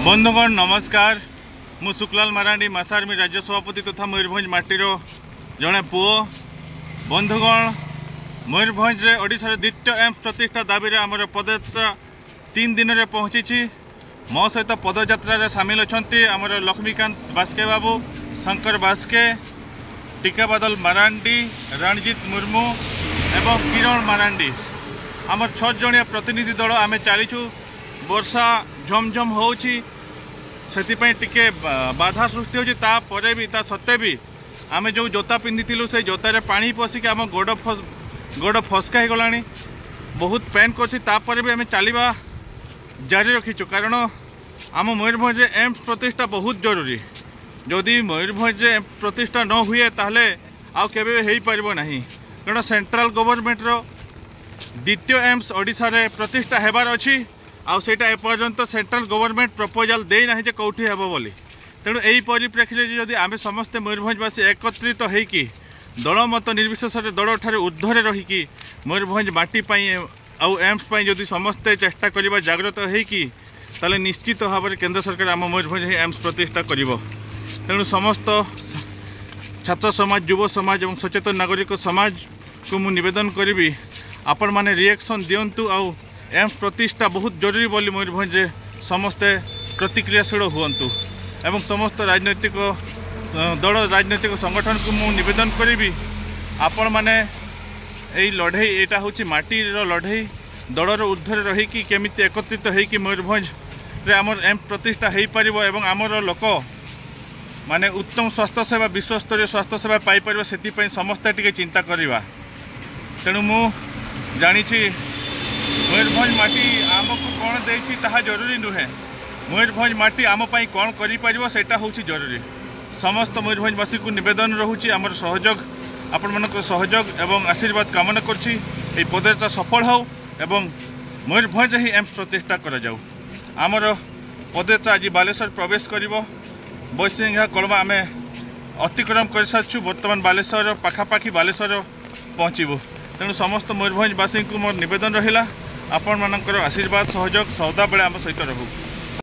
बंधुगण नमस्कार। मु सुकलाल मारांडी मासारमी राज्य सभापति तथा मयूरभंज माटीर जड़े पुओ। बंधुगण मयूरभंज ओडिशार द्वितीय एम्स प्रतिष्ठा दाबी में आमर पदयात्रा 3 दिन में पहुँची। मो सहित पदयात्रा सामिल अच्छा आमर लक्ष्मीकांत बास्के बाबू, शंकर बास्के, टीका बादल मारांडी, रणजीत मुर्मू एवं किरण मारांडी। आमर 6 जणिया प्रतिनिधि दल आम चलीचु। वर्षा झमझम होची टिके बाधा सृष्टि होची। तापर भी ता सत्ते भी आम जो जोता पिंधिलु से जोतार पानी पशिक आम गोड़ फसका हो गला। बहुत पेन कर भी आम चलवा जारी रखीचु कारण आम मयूरभंज एम्स प्रतिष्ठा बहुत जरूरी। जदि मयूरभंज प्रतिष्ठा न हुए ताहले आउ केबे हेई परिबो नाही कारण सेंट्रल गवर्नमेंट रो द्वितीय एम्स ओडिशा रे प्रतिष्ठा हेबार अछि। आउ सेटा एपर्यंत सेंट्रल गवर्नमेंट प्रपोजल दे ना जे कौटी हेबो बोली। तेणु यही परिप्रेक्षी जदि आम समस्ते मयूरभंजवासी एकत्रित होइकी दलमत निर्विशेष दल ठारे ऊर्ध्वरे रहीकि मयूरभंज माटी पाई आउ एम्स पाई जदि समस्ते चेष्टा करिबा जागृत होइकी ताले निश्चित भाव में केंद्र सरकार आम मयूरभंज एम्स प्रतिष्ठा करिबो। तेणु समस्त छात्र समाज, युव समाज और सचेतन नागरिक समाज को मु निवेदन करी आपण माने रिएक्शन दिंतु। आउ एम्स प्रतिष्ठा बहुत जरूरी बोली मयूरभंज समस्ते प्रतिक्रियाशील हुंतु एवं समस्त राजनैतिक दल राजनैतिक संगठन को मु निवेदन करी आपण माने यही लड़े यहाँ हूँ माटीर लड़े दलर ऊर्ध्वर रहीकि केमिति एकत्रित होइकि मयूरभंज रे आमर एम्स प्रतिष्ठा हो पार एवं आमर लोक माने उत्तम स्वास्थ्य सेवा विश्वस्तरीय स्वास्थ्य सेवा पाइपर से समस्ते टिके चिंता करवा। तेणु मु जानी मयूरभंज माटी आमको कौन देछि ताहा जरूरी नुहे। मयूरभंज माटी आम पाई कौन करिपारिबो सेटा होछि जरूरी। समस्त मयूरभंजवासी को निवेदन रहुछि आमर सहयोग आपण मानक सहयोग एवं आशीर्वाद कामना करछि। एई पदयात्रा सफल हो एवं मयूरभंज ही एम्स प्रतिष्ठा करा जाऊ। आमर पदयात्रा आज बालेश्वर प्रवेश करिवो। बैसिंघा कलमा आम अतिक्रम कर सारछु। वर्तमान बालेश्वर पाखापाखि बालेश्वर पहुँचबू। तेणु समस्त मयूरभंजवासी को मोर निवेदन रहिला आपण मानकर आशीर्वाद सहयोग सदा बेले आम सहित रहू।